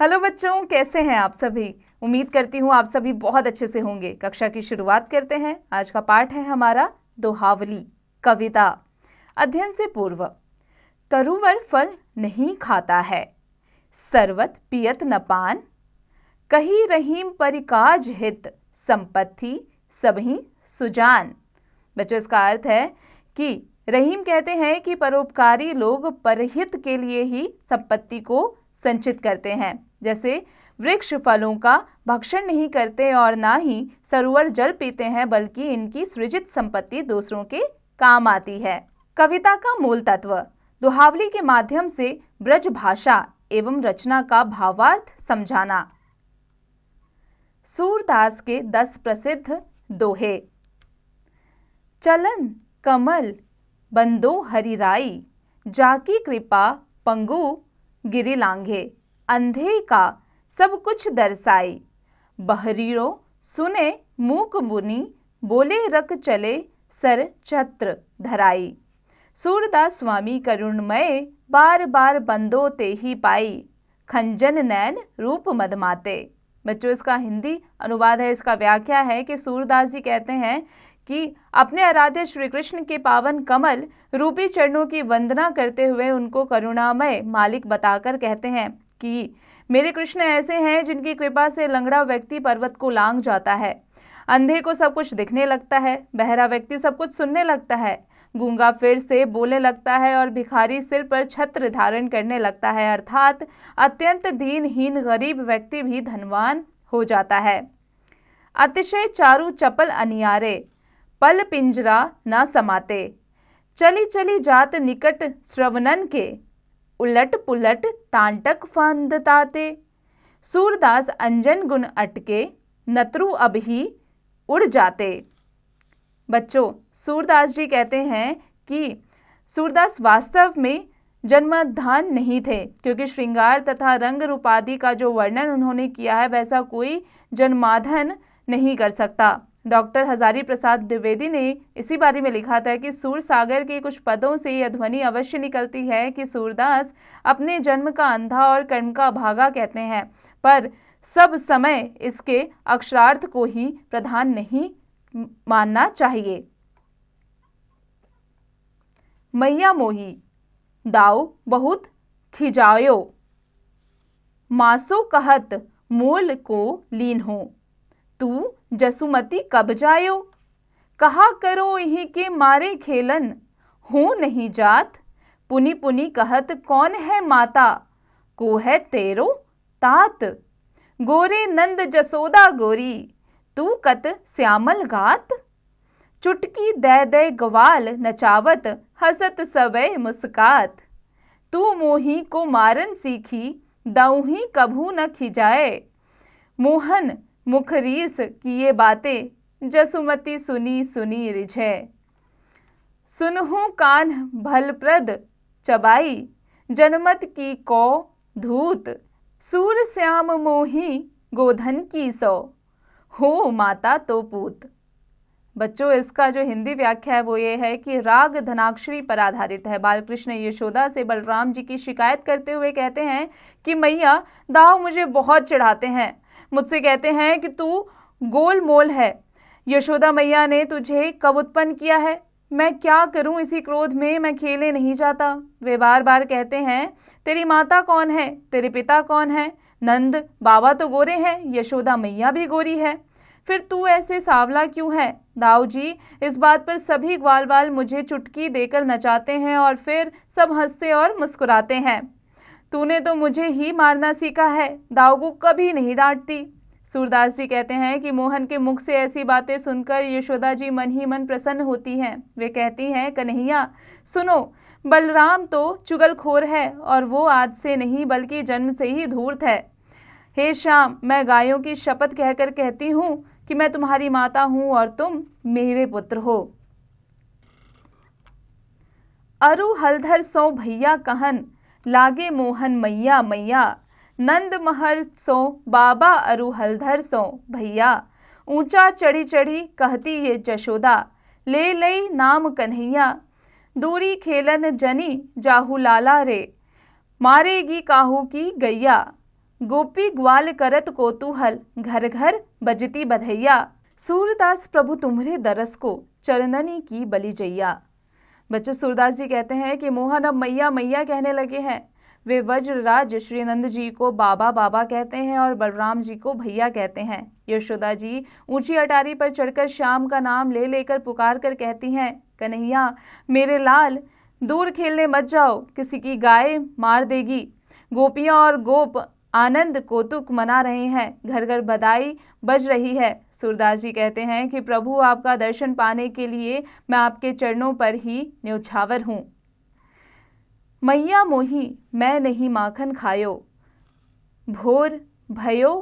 Hello बच्चों, कैसे हैं आप सभी। उम्मीद करती हूँ आप सभी बहुत अच्छे से होंगे। कक्षा की शुरुआत करते हैं। आज का पाठ है हमारा दोहावली कविता। अध्ययन से पूर्व। तरुवर फल नहीं खाता है, सरवत पियत न पान, कही रहीम परिकाज हित, संपत्ति सबही सुजान। बच्चों, इसका अर्थ है कि रहीम कहते हैं कि परोपकारी लोग परहित के लिए ही संपत्ति को संचित करते हैं। जैसे वृक्ष फलों का भक्षण नहीं करते और ना ही सरोवर जल पीते हैं, बल्कि इनकी सृजित संपत्ति दूसरों के काम आती है। कविता का मूल तत्व। दोहावली के माध्यम से ब्रज भाषा एवं रचना का भावार्थ समझाना। सूरदास के 10 प्रसिद्ध दोहे। चलन कमल बंदो हरिराई, जाकी कृपा पंगु गिरि लांघे, अंधे का सब कुछ दर्शाई, बहरीरो सुने मूक मुनि, बोले रक चले सर छत्र धराई। सूरदास स्वामी करुणमय, बार बार बंदो ते ही पाई, खंजन नैन रूप मदमाते। बच्चों, इसका हिंदी अनुवाद है, इसका व्याख्या है कि सूरदास जी कहते हैं कि अपने आराध्य श्री कृष्ण के पावन कमल रूपी चरणों की वंदना करते हुए उनको करुणामय मालिक बताकर कहते हैं कि मेरे कृष्ण ऐसे हैं जिनकी कृपा से लंगड़ा व्यक्ति पर्वत को लांघ जाता है, अंधे को सब कुछ दिखने लगता है, बहरा व्यक्ति सब कुछ सुनने लगता है, गूंगा फिर से बोलने लगता है और भिखारी सिर पर छत्र धारण करने लगता है, अर्थात अत्यंत दीनहीन गरीब व्यक्ति भी धनवान हो जाता है। अतिशय चारु चपल अनियारे, पल पिंजरा न समाते, चली चली जात निकट श्रवणन के, उलट पुलट तांटक फांदताते। सूरदास अंजन गुण अटके, नत्रु अब ही उड़ जाते। बच्चों, सूरदास जी कहते हैं कि सूरदास वास्तव में जन्मधान नहीं थे, क्योंकि श्रृंगार तथा रंग रूपादि का जो वर्णन उन्होंने किया है वैसा कोई जन्माधन नहीं कर सकता। डॉक्टर हजारी प्रसाद द्विवेदी ने इसी बारे में लिखा था कि सूर सागर के कुछ पदों से यह ध्वनि अवश्य निकलती है कि सूरदास अपने जन्म का अंधा और कर्म का भागा कहते हैं, पर सब समय इसके अक्षरार्थ को ही प्रधान नहीं मानना चाहिए। मैया मोही दाऊ बहुत खिजायो, मासो कहत मूल को लीन हो, तू जसुमती कब जायो, कहा करो यही के मारे खेलन, हो नहीं जात, पुनि पुनि कहत कौन है माता, को है तेरो तात, गोरे नंद जसोदा गोरी, तू कत श्यामल गात, चुटकी दे दे ग्वाल नचावत, हसत सबे मुस्कात, तू मोही को मारन सीखी, दऊही कभू न खिजाए, मोहन मुखरीस किए बातें, जसुमती सुनी सुनी रिझे, सुनहु कान भलप्रद चबाई, जनमत की को धूत, सूर श्याम मोही गोधन की सो, हो माता तो पूत। बच्चों, इसका जो हिंदी व्याख्या है वो ये है कि राग धनाक्षरी पर आधारित है। बालकृष्ण यशोदा से बलराम जी की शिकायत करते हुए कहते हैं कि मैया दाऊ मुझे बहुत चिढ़ाते हैं, मुझसे कहते हैं कि तू गोलमोल है। यशोदा मैया ने तुझे कब उत्पन्न किया है, मैं क्या करूं, इसी क्रोध में मैं खेले नहीं जाता। वे बार बार कहते हैं तेरी माता कौन है, तेरे पिता कौन है, नंद बाबा तो गोरे हैं, यशोदा मैया भी गोरी है, फिर तू ऐसे सावला क्यों है। दाऊ जी, इस बात पर सभी ग्वाल बाल मुझे चुटकी देकर नचाते हैं और फिर सब हंसते और मुस्कुराते हैं। तूने तो मुझे ही मारना सीखा है, दाऊ को कभी नहीं डांटती। सूरदास जी कहते हैं कि मोहन के मुख से ऐसी बातें सुनकर यशोदा जी मन ही मन प्रसन्न होती हैं। वे कहती हैं कन्हैया सुनो, बलराम तो चुगलखोर है और वो आज से नहीं बल्कि जन्म से ही धूर्त है। हे श्याम, मैं गायों की शपथ कहकर कहती हूँ कि मैं तुम्हारी माता हूँ और तुम मेरे पुत्र हो। अरु हलधर सो भैया कहन, लागे मोहन मैया मैया, नंद महर सो बाबा अरु हलधर सो भैया, ऊंचा चढ़ी चढ़ी कहती ये जशोदा, ले लई नाम कन्हैया, दूरी खेलन जनी जाहू लाला रे, मारेगी काहू की गैया, गोपी ग्वाल करत कोतूहल, घर घर बजती बधैया। सूरदास प्रभु तुम्हारे दरस को, चरणनी की बलि जैया। बच्चों, सूरदास जी कहते हैं कि मोहन अब मैया मैया कहने लगे हैं। वे वज्रराज श्री नंद जी को बाबा बाबा कहते हैं और बलराम जी को भैया कहते हैं। यशोदा जी ऊंची अटारी पर चढ़कर श्याम का नाम ले लेकर पुकार कर कहती हैं, कन्हैया मेरे लाल, दूर खेलने मत जाओ, किसी की गाय मार देगी। गोपियां और गोप आनंद कौतुक मना रहे हैं, घर घर बधाई बज रही है। सूरदास जी कहते हैं कि प्रभु आपका दर्शन पाने के लिए मैं आपके चरणों पर ही न्यौछावर हूँ। मैया मोही मैं नहीं माखन खायो, भोर भयो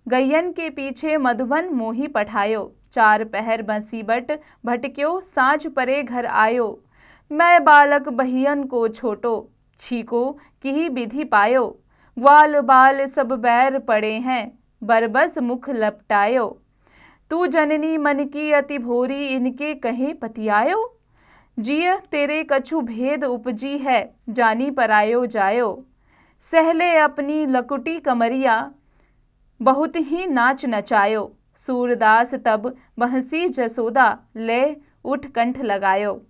गैयन के पीछे मधुबन मोही पठायो। चार पहर बंसी बट भटक्यो, साँझ परे घर आयो। मैं बालक बहियन को छोटो, छीको की विधि पायो। ग्वाल बाल सब बैर पड़े हैं, बरबस मुख लपटायो। तू जननी मन की अति भोरी, इनके कहे पतियायो। जिय तेरे कछु भेद उपजी है, जानी परायो जायो। सहले अपनी लकुटी कमरिया, बहुत ही नाच नचायो। सूरदास तब बहसी जसोदा, ले उठ कंठ लगायो।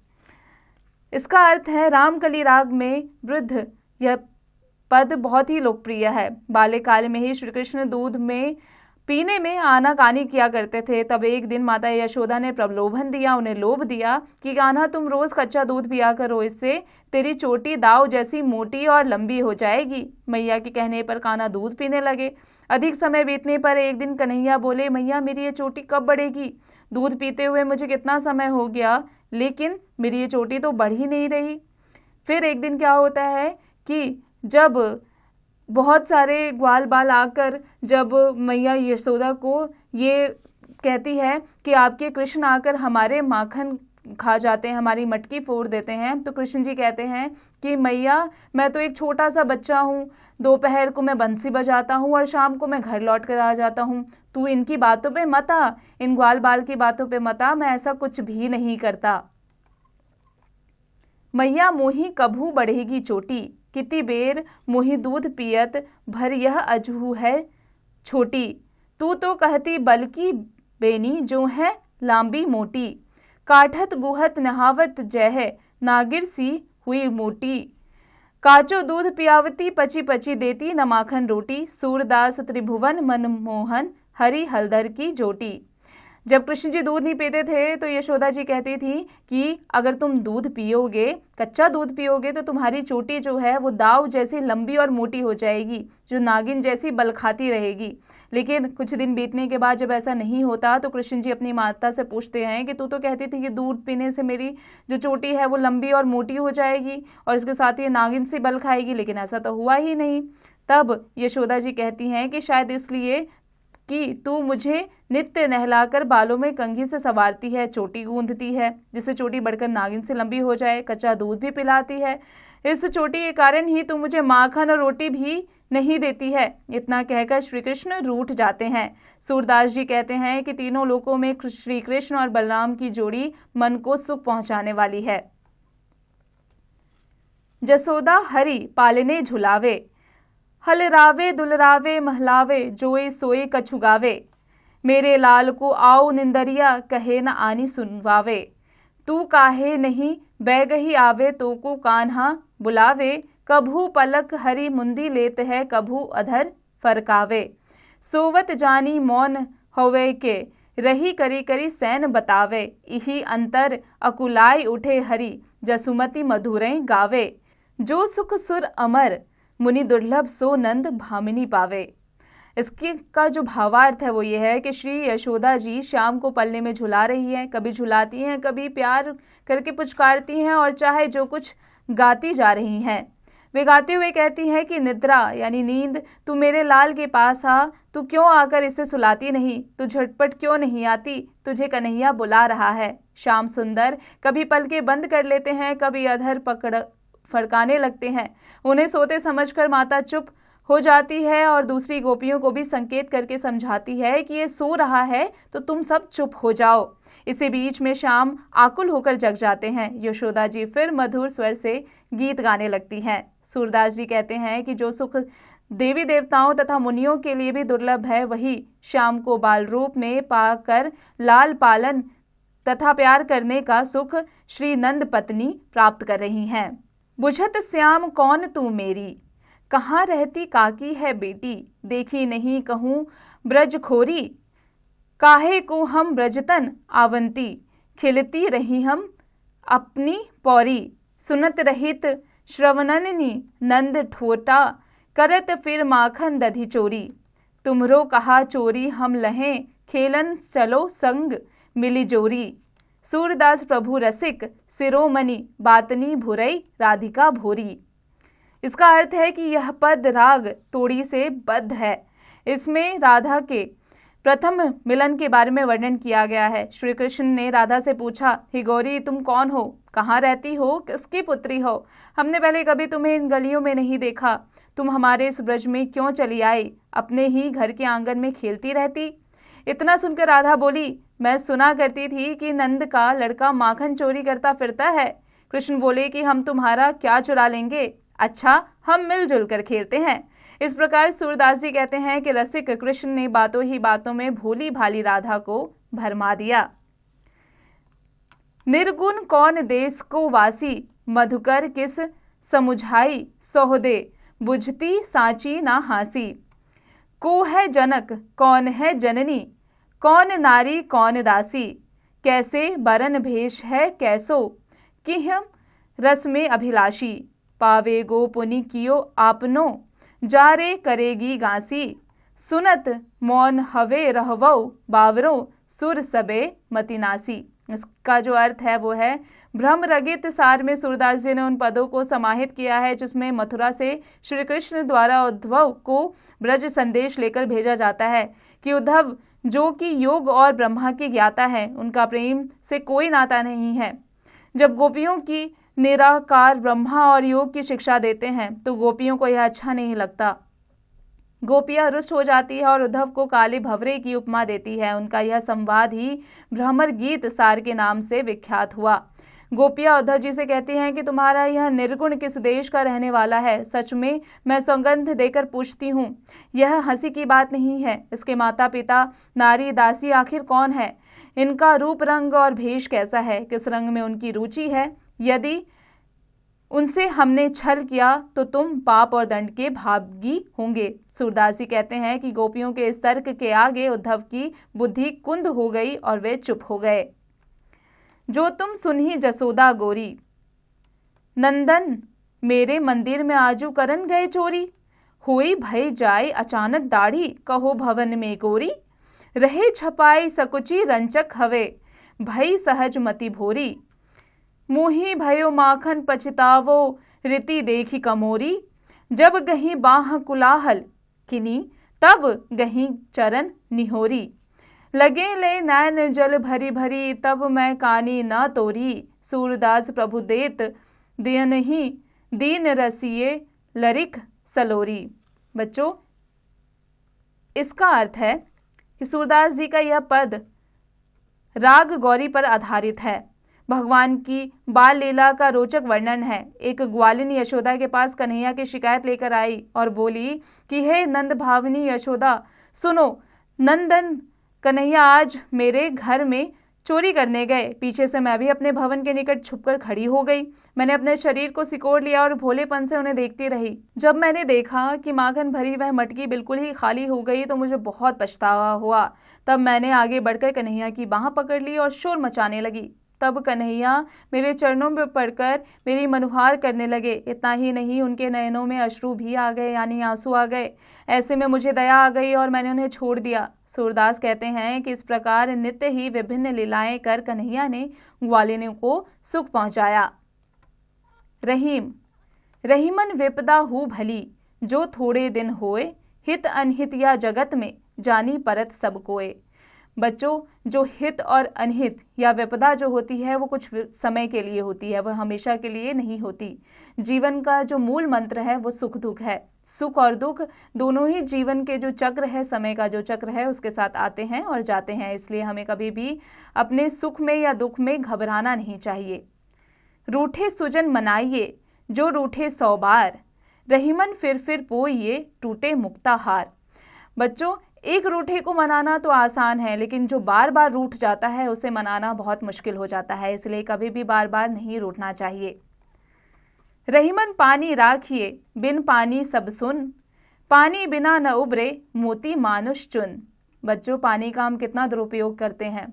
इसका अर्थ है, रामकली राग में वृद्ध यह पद बहुत ही लोकप्रिय है। बाल्यकाल में ही श्री कृष्ण दूध में पीने में आनाकानी किया करते थे। तब एक दिन माता यशोदा ने प्रलोभन दिया, उन्हें लोभ दिया कि कान्हा तुम रोज कच्चा दूध पिया करो, इससे तेरी चोटी दाव जैसी मोटी और लंबी हो जाएगी। मैया के कहने पर कान्हा दूध पीने लगे। अधिक समय बीतने पर एक दिन कन्हैया बोले, मैया मेरी ये चोटी कब बढ़ेगी? दूध पीते हुए मुझे कितना समय हो गया, लेकिन मेरी ये चोटी तो बढ़ ही नहीं रही। फिर एक दिन क्या होता है कि जब बहुत सारे ग्वाल बाल आकर जब मैया यशोदा को ये कहती है कि आपके कृष्ण आकर हमारे माखन खा जाते हैं, हमारी मटकी फोड़ देते हैं, तो कृष्ण जी कहते हैं कि मैया मैं तो एक छोटा सा बच्चा हूँ, दोपहर को मैं बंसी बजाता हूँ और शाम को मैं घर लौट कर आ जाता हूँ। तू इनकी बातों पे मत आ, इन ग्वाल बाल की बातों पे मत आ, मैं ऐसा कुछ भी नहीं करता। मैया मोही कभू बढ़ेगी चोटी, किति बेर मोही दूध पियत, भर यह अजहू है छोटी। तू तो कहती बल्कि बेनी, जो है लांबी मोटी। काठत गुहत नहावत जय, नागिर सी हुई मोटी। काचो दूध पियावती, पची पची देती न माखन रोटी। सूरदास त्रिभुवन मनमोहन, हरि हलधर की जोटी। जब कृष्ण जी दूध नहीं पीते थे तो यशोदा जी कहती थी कि अगर तुम दूध पियोगे, कच्चा दूध पियोगे, तो तुम्हारी चोटी जो है वो दाव जैसी लंबी और मोटी हो जाएगी, जो नागिन जैसी बल खाती रहेगी। लेकिन कुछ दिन बीतने के बाद जब ऐसा नहीं होता तो कृष्ण जी अपनी माता से पूछते हैं कि तू तो कहती थी कि दूध पीने से मेरी जो चोटी है वो लंबी और मोटी हो जाएगी और इसके साथ ये नागिन से बल खाएगी, लेकिन ऐसा तो हुआ ही नहीं। तब यशोदा जी कहती हैं कि शायद इसलिए कि तू मुझे नित्य नहलाकर बालों में कंघी से संवारती है, चोटी गूंथती है जिससे चोटी बढ़कर नागिन से लंबी हो जाए, कच्चा दूध भी पिलाती है। इस चोटी के कारण ही तू मुझे माखन और रोटी भी नहीं देती है। इतना कहकर श्री कृष्ण रूठ जाते हैं। सूरदास जी कहते हैं कि तीनों लोकों में श्री कृष्ण और बलराम की जोड़ी मन को सुख पहुंचाने वाली है। जसोदा हरि पालने झुलावे, हलरावे दुलरावे महलावे, जोए सोए कछुगावे। मेरे लाल को आओ निंदरिया, कहे न आनी सुनवावे। तू काहे नहीं बैगही आवे, तो को कान्हा बुलावे। कभू पलक हरी मुंदी लेत है, कभू अधर फरकावे। सोवत जानी मौन होवे के, रही करी करी सैन बतावे। इही अंतर अकुलाई उठे हरि, जसुमति मधुरैं गावे। जो सुख सुर अमर, मुनि दुर्लभ सो नंद भामिनी पावे। इसके का जो भावार्थ है वो ये है कि श्री यशोदा जी श्याम को पल्ले में झुला रही हैं, कभी झुलाती हैं, कभी प्यार करके पुचकारती हैं और चाहे जो कुछ गाती जा रही हैं। वे गाते हुए कहती हैं कि निद्रा यानी नींद, तू मेरे लाल के पास आ, तू क्यों आकर इसे सुलाती नहीं, तू झटपट क्यों नहीं आती, तुझे कन्हैया बुला रहा है। श्याम सुंदर कभी पलके बंद कर लेते हैं, कभी अधर पकड़ फड़काने लगते हैं। उन्हें सोते समझकर माता चुप हो जाती है और दूसरी गोपियों को भी संकेत करके समझाती है कि ये सो रहा है तो तुम सब चुप हो जाओ। इसी बीच में श्याम आकुल होकर जग जाते हैं। यशोदा जी फिर मधुर स्वर से गीत गाने लगती हैं। सूरदास जी कहते हैं कि जो सुख देवी देवताओं तथा मुनियों के लिए भी दुर्लभ है, वही श्याम को बाल रूप में पाकर लाल पालन तथा प्यार करने का सुख श्री नंद पत्नी प्राप्त कर रही हैं। बुझत श्याम कौन तू मेरी, कहाँ रहती काकी है बेटी, देखी नहीं कहूँ ब्रज खोरी, काहे को हम ब्रजतन आवंती, खिलती रही हम अपनी पौरी, सुनत रहित श्रवणनी नंद ठोटा, करत फिर माखन दधी चोरी, तुमरो कहा चोरी हम लहें, खेलन चलो संग मिली जोरी, सूरदास प्रभु रसिक शिरोमणि, बातनी भुरई राधिका भोरी। इसका अर्थ है कि यह पद राग तोड़ी से बद्ध है। इसमें राधा के प्रथम मिलन के बारे में वर्णन किया गया है। श्री कृष्ण ने राधा से पूछा, हे गौरी तुम कौन हो, कहाँ रहती हो, किसकी पुत्री हो, हमने पहले कभी तुम्हें इन गलियों में नहीं देखा, तुम हमारे इस ब्रज में क्यों चली आई, अपने ही घर के आंगन में खेलती रहती। इतना सुनकर राधा बोली, मैं सुना करती थी कि नंद का लड़का माखन चोरी करता फिरता है। कृष्ण बोले कि हम तुम्हारा क्या चुरा लेंगे, अच्छा हम मिलजुल कर खेलते हैं। इस प्रकार सूरदास जी कहते हैं कि रसिक कृष्ण ने बातों ही बातों में भोली भाली राधा को भरमा दिया। निर्गुण कौन देश को वासी, मधुकर किस समुझाई सोहदे, बुझती सांची ना हासी, को है जनक कौन है जननी, कौन नारी कौन दासी, कैसे बरन भेष है कैसो, कि हम रस में अभिलाषी, पावे गो पुनि कियो आपनो, जारे करेगी गासी, सुनत मौन हवे रहवो, बावरो सुर सबे मतिनासी। इसका जो अर्थ है वो है, भ्रम रगित सार में सूरदास जी ने उन पदों को समाहित किया है जिसमें मथुरा से श्री कृष्ण द्वारा उद्धव को ब्रज संदेश लेकर भेजा जाता है कि उद्धव जो कि योग और ब्रह्मा के ज्ञाता हैं, उनका प्रेम से कोई नाता नहीं है। जब गोपियों की निराकार ब्रह्मा और योग की शिक्षा देते हैं तो गोपियों को यह अच्छा नहीं लगता। गोपियां रुष्ट हो जाती है और उद्धव को काले भंवरे की उपमा देती है। उनका यह संवाद ही भ्रमर गीत सार के नाम से विख्यात हुआ। गोपियां उद्धव जी से कहती हैं कि तुम्हारा यह निर्गुण किस देश का रहने वाला है, सच में मैं सौगंध देकर पूछती हूँ, यह हंसी की बात नहीं है। इसके माता पिता नारी दासी आखिर कौन है, इनका रूप रंग और भेष कैसा है, किस रंग में उनकी रुचि है, यदि उनसे हमने छल किया तो तुम पाप और दंड के भागी होंगे। सूरदास जी कहते हैं कि गोपियों के इस तर्क के आगे उद्धव की बुद्धि कुंद हो गई और वे चुप हो गए। जो तुम सुनही जसोदा गोरी, नंदन मेरे मंदिर में आजू करन गए चोरी, हुई भय जाए अचानक दाढ़ी, कहो भवन में गोरी, रहे छपाई सकुची रंचक हवे, भई सहज मति भोरी, मोही भयो माखन पछतावो, रीति देखी कमोरी, जब गही बाह कुलाहल किनी, तब गही चरण निहोरी, लगे ले नैन जल भरी भरी, तब मैं कानी न तोरी, सूरदास प्रभु देत दियन ही, दीन रसिए लरिक सलोरी। बच्चों, इसका अर्थ है कि सूरदास जी का यह पद राग गौरी पर आधारित है। भगवान की बाल लीला का रोचक वर्णन है। एक ग्वालिनी यशोदा के पास कन्हैया की शिकायत लेकर आई और बोली कि हे नंद भावनी यशोदा, सुनो, नंदन कन्हैया आज मेरे घर में चोरी करने गए। पीछे से मैं भी अपने भवन के निकट छुपकर खड़ी हो गई। मैंने अपने शरीर को सिकोड़ लिया और भोलेपन से उन्हें देखती रही। जब मैंने देखा कि माखन भरी वह मटकी बिल्कुल ही खाली हो गई तो मुझे बहुत पछतावा हुआ। तब मैंने आगे बढ़कर कन्हैया की बाह पकड़ ली और शोर मचाने लगी। तब कन्हैया मेरे चरणों में पड़कर मेरी मनुहार करने लगे। इतना ही नहीं, उनके नयनों में अश्रु भी आ गए, यानी आंसू आ गए। ऐसे में मुझे दया आ गई और मैंने उन्हें छोड़ दिया। सूरदास कहते हैं कि इस प्रकार नित्य ही विभिन्न लीलाएं कर कन्हैया ने ग्वालिनी को सुख पहुंचाया। रहीम, रहीमन विपदा हु भली, जो थोड़े दिन होए, हित अनहित या जगत में, जानी परत सब कोय। बच्चों, जो हित और अनहित या विपदा जो होती है वो कुछ समय के लिए होती है, वह हमेशा के लिए नहीं होती। जीवन का जो मूल मंत्र है वो सुख दुख है। सुख और दुख दोनों ही जीवन के जो चक्र है, समय का जो चक्र है, उसके साथ आते हैं और जाते हैं। इसलिए हमें कभी भी अपने सुख में या दुख में घबराना नहीं चाहिए। रूठे सुजन मनाइए, जो रूठे 100 बार, रहीमन फिर पोइए टूटे मुक्ता हार। बच्चों, एक रूठे को मनाना तो आसान है, लेकिन जो बार बार रूठ जाता है उसे मनाना बहुत मुश्किल हो जाता है, इसलिए कभी भी बार बार नहीं रूठना चाहिए। रहीमन पानी राखिए बिन पानी सब सुन, पानी बिना न उबरे मोती मानुष चुन। बच्चों, पानी का हम कितना दुरुपयोग करते हैं।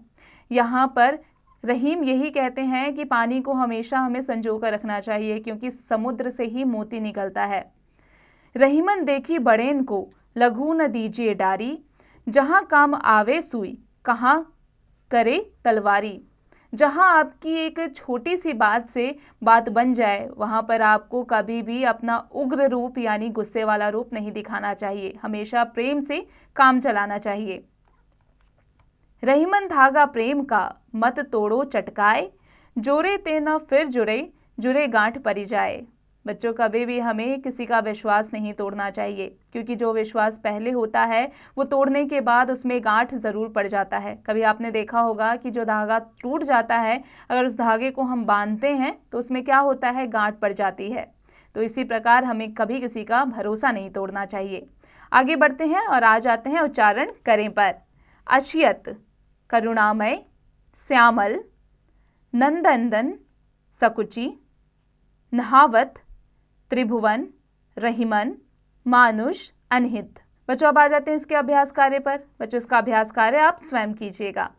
यहाँ पर रहीम यही कहते हैं कि पानी को हमेशा हमें संजो कर रखना चाहिए, क्योंकि समुद्र से ही मोती निकलता है। रहीमन देखी बड़ेन को लघु न दीजिए डारी, जहाँ काम आवे सुई कहाँ करे तलवारी। जहाँ आपकी एक छोटी सी बात से बात बन जाए, वहाँ पर आपको कभी भी अपना उग्र रूप यानी गुस्से वाला रूप नहीं दिखाना चाहिए, हमेशा प्रेम से काम चलाना चाहिए। रहीमन धागा प्रेम का मत तोड़ो चटकाए, जोड़े ते न फिर जुड़े जुड़े गांठ परी जाए। बच्चों, कभी भी हमें किसी का विश्वास नहीं तोड़ना चाहिए, क्योंकि जो विश्वास पहले होता है वो तोड़ने के बाद उसमें गांठ ज़रूर पड़ जाता है। कभी आपने देखा होगा कि जो धागा टूट जाता है, अगर उस धागे को हम बांधते हैं तो उसमें क्या होता है, गांठ पड़ जाती है। तो इसी प्रकार हमें कभी किसी का भरोसा नहीं तोड़ना चाहिए। आगे बढ़ते हैं और आ जाते हैं उच्चारण करें पर। अशियत करुणामय, श्यामल, नंदनदन, सकुची, नहावत, त्रिभुवन, रहीमन, मानुष, अनहित। बच्चों, अब आ जाते हैं इसके अभ्यास कार्य पर। बच्चों, इसका अभ्यास कार्य आप स्वयं कीजिएगा।